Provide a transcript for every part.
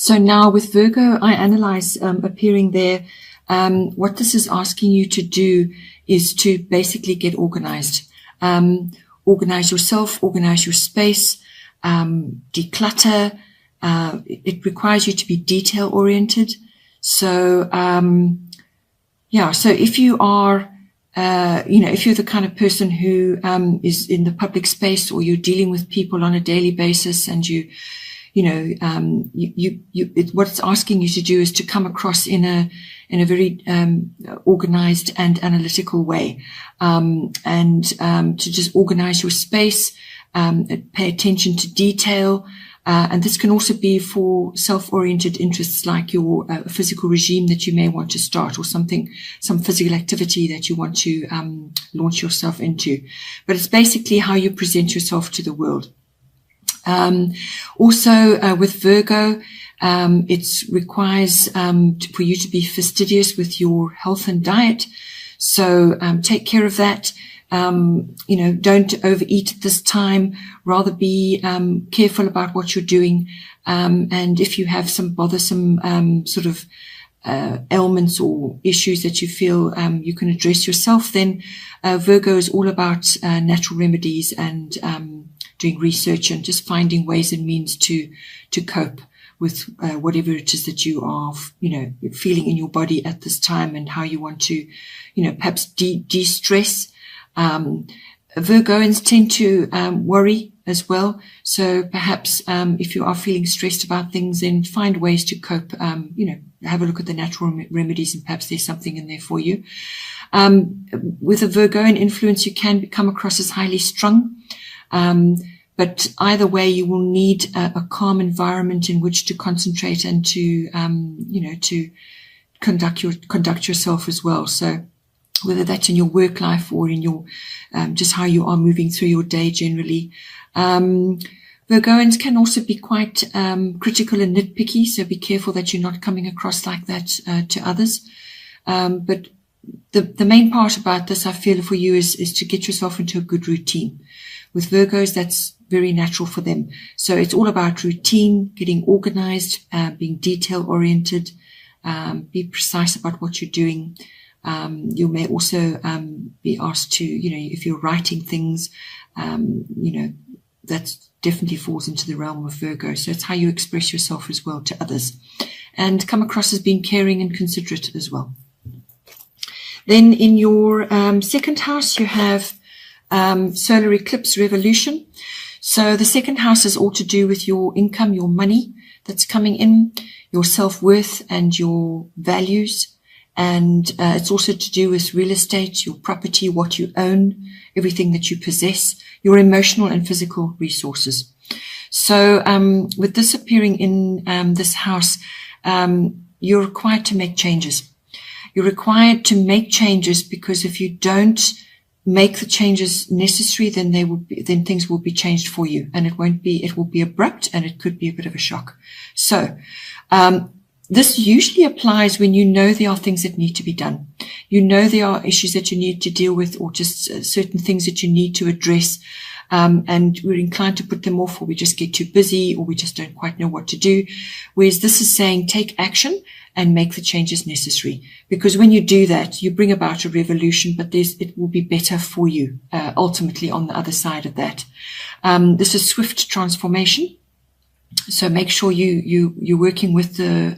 So now with Virgo, I analyze appearing there. What this is asking you to do is to basically get organized. Organize yourself, organize your space, declutter. It requires you to be detail oriented. So, so if you are, if you're the kind of person who is in the public space, or you're dealing with people on a daily basis, and what it's asking you to do is to come across in a very organized and analytical way, and to just organize your space, pay attention to detail. And this can also be for self-oriented interests, like your physical regime that you may want to start, or some physical activity that you want to launch yourself into. But it's basically how you present yourself to the world. Also, with Virgo, it requires for you to be fastidious with your health and diet. So take care of that. Don't overeat at this time. Rather be careful about what you're doing. And if you have some bothersome ailments or issues that you feel you can address yourself, then Virgo is all about natural remedies and doing research and just finding ways and means to cope with whatever it is that you are, feeling in your body at this time, and how you want to, perhaps de-stress. Virgoans tend to worry as well. So perhaps if you are feeling stressed about things, then find ways to cope. Have a look at the natural remedies, and perhaps there's something in there for you. With a Virgoan influence, you can come across as highly strung. But either way, you will need a calm environment in which to concentrate and to, to conduct yourself as well. So whether that's in your work life or in your, just how you are moving through your day generally. Virgoans can also be quite critical and nitpicky, so be careful that you're not coming across like that to others. But the main part about this, I feel, for you is to get yourself into a good routine. With Virgos, that's very natural for them. So it's all about routine, getting organized, being detail oriented, be precise about what you're doing. You may also be asked to, if you're writing things, that definitely falls into the realm of Virgo. So it's how you express yourself as well to others, and come across as being caring and considerate as well. Then in your second house, you have solar eclipse revolution. So the second house is all to do with your income, your money that's coming in, your self-worth and your values. And it's also to do with real estate, your property, what you own, everything that you possess, your emotional and physical resources. So with this appearing in this house, you're required to make changes. You're required to make changes, because if you don't make the changes necessary, then things will be changed for you, and it will be abrupt, and it could be a bit of a shock. So this usually applies when you know there are things that need to be done. There are issues that you need to deal with, or just certain things that you need to address. And we're inclined to put them off, or we just get too busy, or we just don't quite know what to do. Whereas this is saying take action and make the changes necessary. Because when you do that, you bring about a revolution, but it will be better for you, ultimately on the other side of that. This is swift transformation. So make sure you're working with the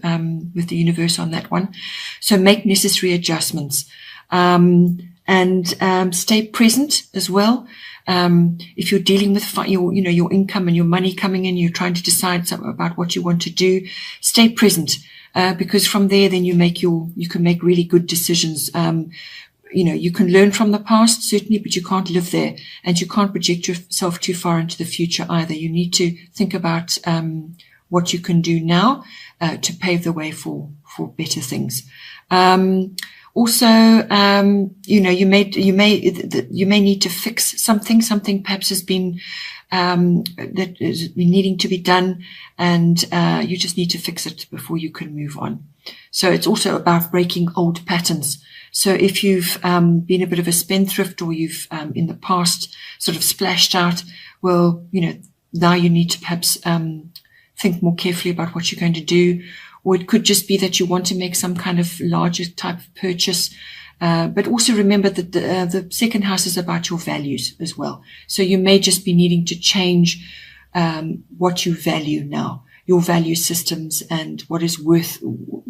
universe on that one. So make necessary adjustments, and stay present as well. If you're dealing with your income and your money coming in, you're trying to decide about what you want to do, stay present, because from there, then you can make really good decisions. You can learn from the past, certainly, but you can't live there, and you can't project yourself too far into the future either. You need to think about what you can do now to pave the way for better things. Also, you may need to fix something perhaps has been that is needing to be done, and you just need to fix it before you can move on. So it's also about breaking old patterns. So if you've been a bit of a spendthrift, or you've in the past sort of splashed out, well, now you need to perhaps think more carefully about what you're going to do. Or it could just be that you want to make some kind of larger type of purchase. But also remember that the second house is about your values as well. So you may just be needing to change what you value now, your value systems, and what is worth,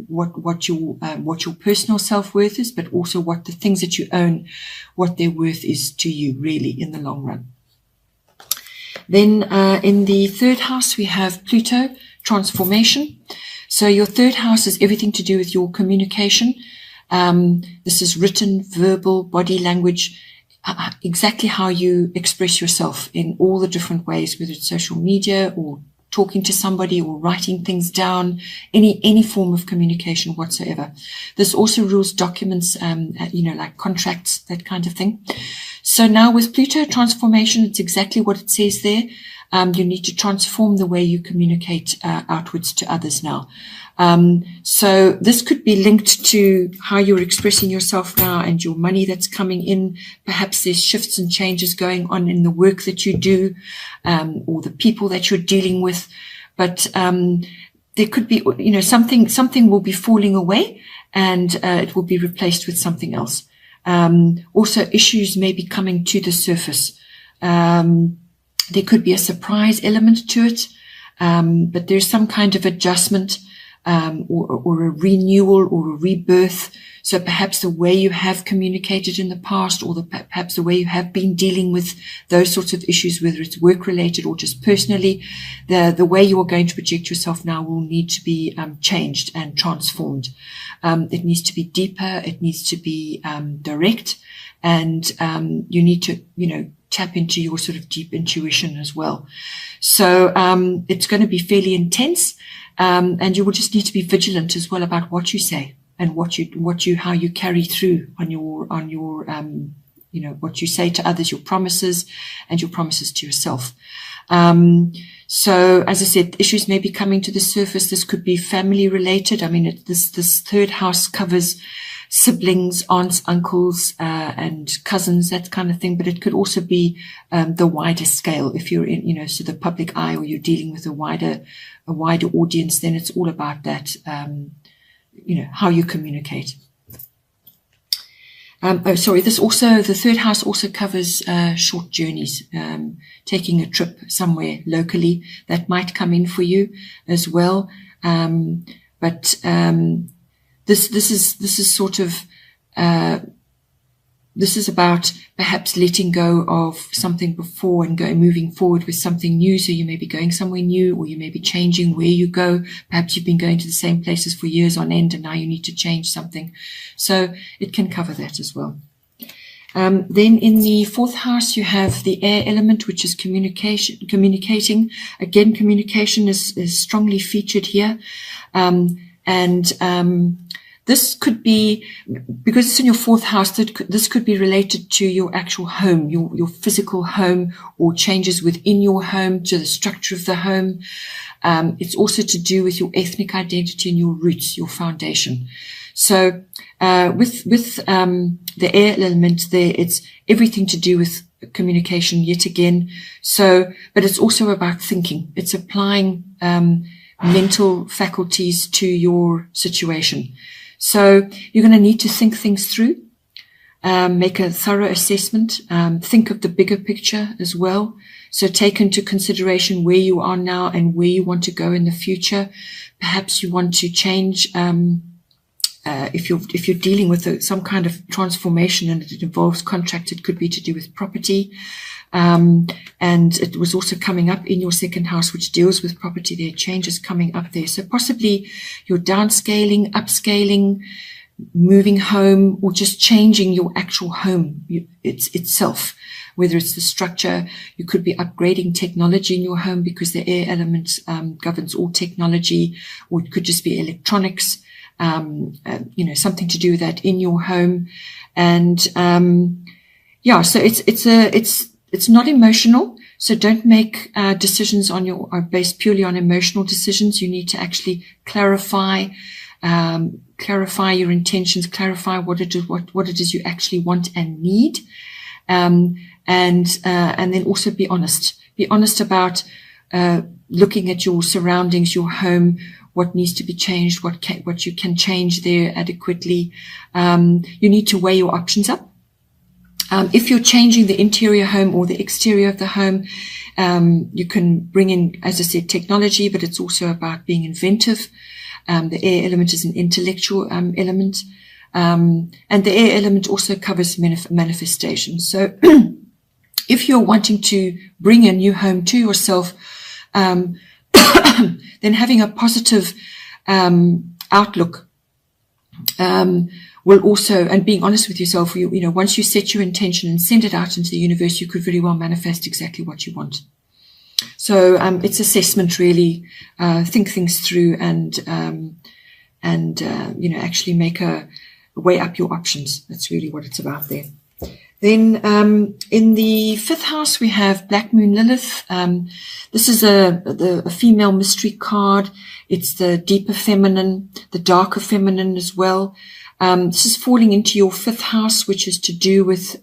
what your personal self-worth is, but also what the things that you own, what their worth is to you really in the long run. Then in the third house, we have Pluto, transformation. So your third house is everything to do with your communication. This is written, verbal, body language, exactly how you express yourself in all the different ways, whether it's social media or talking to somebody or writing things down, any form of communication whatsoever. This also rules documents, like contracts, that kind of thing. So now with Pluto transformation, it's exactly what it says there. You need to transform the way you communicate outwards to others now. So this could be linked to how you're expressing yourself now and your money that's coming in. Perhaps there's shifts and changes going on in the work that you do, or the people that you're dealing with. But there could be, something will be falling away, and it will be replaced with something else. Also, issues may be coming to the surface. There could be a surprise element to it, but there's some kind of adjustment, or a renewal or a rebirth. So perhaps the way you have communicated in the past, or perhaps the way you have been dealing with those sorts of issues, whether it's work related or just personally, the way you are going to project yourself now will need to be changed and transformed. It needs to be deeper. It needs to be direct, and you need to, tap into your sort of deep intuition as well. So it's going to be fairly intense, and you will just need to be vigilant as well about what you say and how you carry through on your what you say to others, your promises and your promises to yourself. So as I said, issues may be coming to the surface. This could be family related. I mean, this third house covers siblings, aunts, uncles, and cousins, that kind of thing. But it could also be the wider scale. If you're in, so the public eye, or you're dealing with a wider audience, then it's all about that, how you communicate. The third house also covers short journeys, taking a trip somewhere locally. That might come in for you as well. This is about perhaps letting go of something before and moving forward with something new. So you may be going somewhere new, or you may be changing where you go. Perhaps you've been going to the same places for years on end, and now you need to change something. So it can cover that as well. Then in the fourth house, you have the air element, which is communicating. Again, communication is strongly featured here. This could be, because it's in your fourth house, this could be related to your actual home, your physical home, or changes within your home, to the structure of the home. It's also to do with your ethnic identity and your roots, your foundation. So with the air element there, it's everything to do with communication yet again. So, but it's also about thinking. It's applying mental faculties to your situation. So you're going to need to think things through, make a thorough assessment, think of the bigger picture as well. So take into consideration where you are now and where you want to go in the future. Perhaps you want to change, if you're dealing with some kind of transformation and it involves contract, it could be to do with property. And it was also coming up in your second house, which deals with property. There are changes coming up there. So possibly you're downscaling, upscaling, moving home, or just changing your actual home itself. Whether it's the structure, you could be upgrading technology in your home, because the air element governs all technology, or it could just be electronics, something to do with that in your home. And so it's not emotional. So don't make decisions based purely on emotional decisions. You need to actually clarify your intentions, clarify what it is you actually want and need. And then also be honest. Be honest about looking at your surroundings, your home, what needs to be changed, what you can change there adequately. You need to weigh your options up. If you're changing the interior home or the exterior of the home, you can bring in, as I said, technology, but it's also about being inventive. The air element is an intellectual element. And the air element also covers manifestation. So if you're wanting to bring a new home to yourself, then having a positive outlook will also, and being honest with yourself, you know, once you set your intention and send it out into the universe, you could very well manifest exactly what you want. So it's assessment, really. Think things through and you know, actually weigh up your options. That's really what it's about there. Then in the 5th house, we have Black Moon Lilith. This is a female mystery card. It's the deeper feminine, the darker feminine as well. This is falling into your 5th house, which is to do with,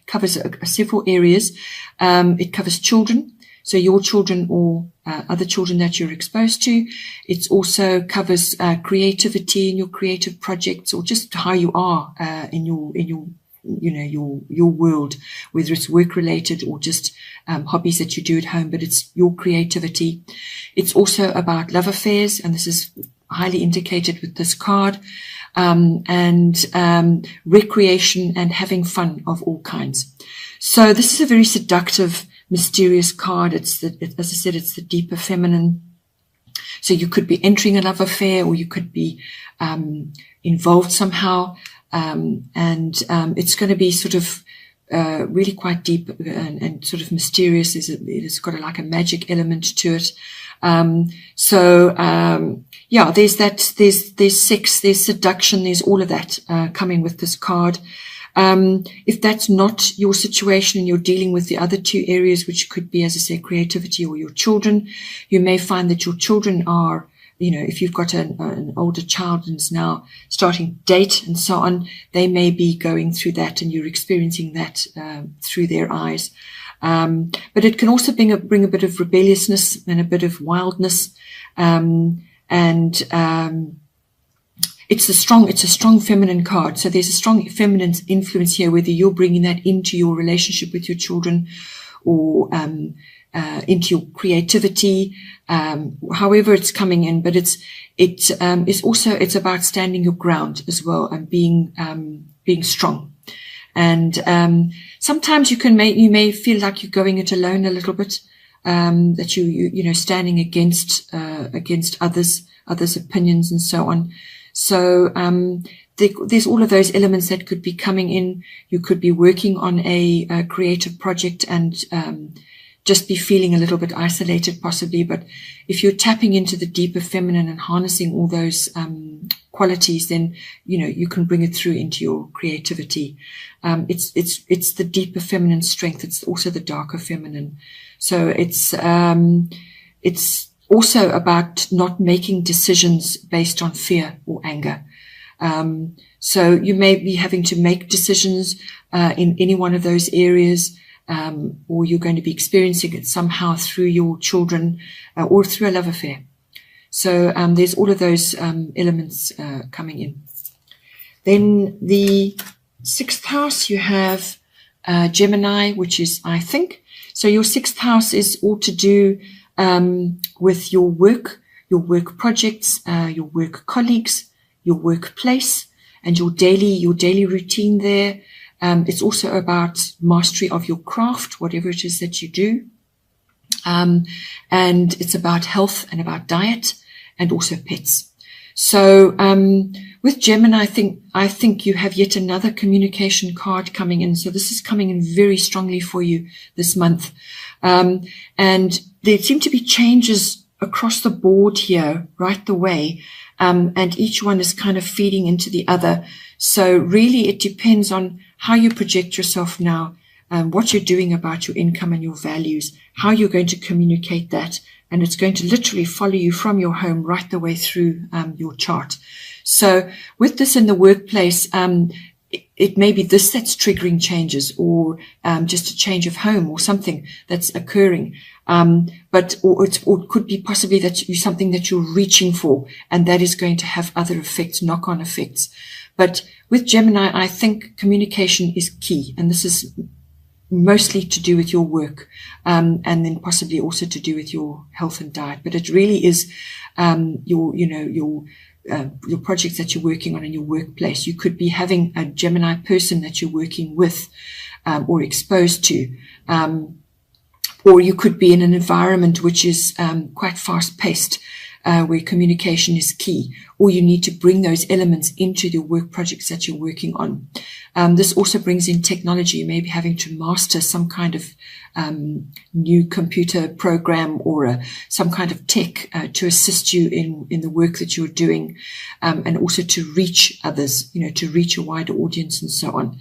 covers several areas. It covers children, so your children or other children that you're exposed to. It also covers creativity in your creative projects, or just how you are in your you know, your world, whether it's work related or just hobbies that you do at home, but it's your creativity. It's also about love affairs, and this is highly indicated with this card, and recreation and having fun of all kinds. So this is a very seductive, mysterious card. As I said, it's the deeper feminine. So you could be entering a love affair, or you could be involved somehow. And it's going to be sort of really quite deep and sort of mysterious. It's got like a magic element to it. Yeah, there's sex, there's seduction, there's all of that coming with this card. If that's not your situation and you're dealing with the other two areas, which could be, as I say, creativity or your children, you may find that your children are, you know, if you've got an older child and is now starting to date and so on, they may be going through that, and you're experiencing that through their eyes. But it can also bring a bit of rebelliousness and a bit of wildness, it's a strong feminine card. So there's a strong feminine influence here, whether you're bringing that into your relationship with your children or into your creativity, however it's coming in. But it's about standing your ground as well, and being strong. And sometimes you may feel like you're going it alone a little bit, that you know, standing against others' opinions and so on. So there's all of those elements that could be coming in. You could be working on a creative project and just be feeling a little bit isolated possibly. But if you're tapping into the deeper feminine and harnessing all those qualities, then, you know, you can bring it through into your creativity. It's the deeper feminine strength. It's also the darker feminine. So it's also about not making decisions based on fear or anger. So you may be having to make decisions in any one of those areas, or you're going to be experiencing it somehow through your children or through a love affair. So there's all of those elements coming in. Then the 6th house, you have Gemini, which is I think. So your 6th house is all to do with your work projects, your work colleagues, your workplace, and your daily routine there. It's also about mastery of your craft, whatever it is that you do. And it's about health and about diet and also pets. So with Gemini, I think you have yet another communication card coming in. So this is coming in very strongly for you this month. And there seem to be changes across the board here right the way. And each one is kind of feeding into the other. So really it depends on how you project yourself now, what you're doing about your income and your values, how you're going to communicate that. And it's going to literally follow you from your home right the way through your chart. So with this in the workplace, it may be this that's triggering changes, or just a change of home or something that's occurring. Or it could be possibly that you're something that you're reaching for, and that is going to have other effects, knock-on effects. But with Gemini, I think communication is key, and this is mostly to do with your work, and then possibly also to do with your health and diet. But it really is your projects that you're working on in your workplace. You could be having a Gemini person that you're working with, or exposed to, or you could be in an environment which is quite fast-paced, where communication is key, or you need to bring those elements into the work projects that you're working on. This also brings in technology. You may be having to master some kind of new computer program, or some kind of tech to assist you in the work that you're doing, and also to reach others, to reach a wider audience and so on.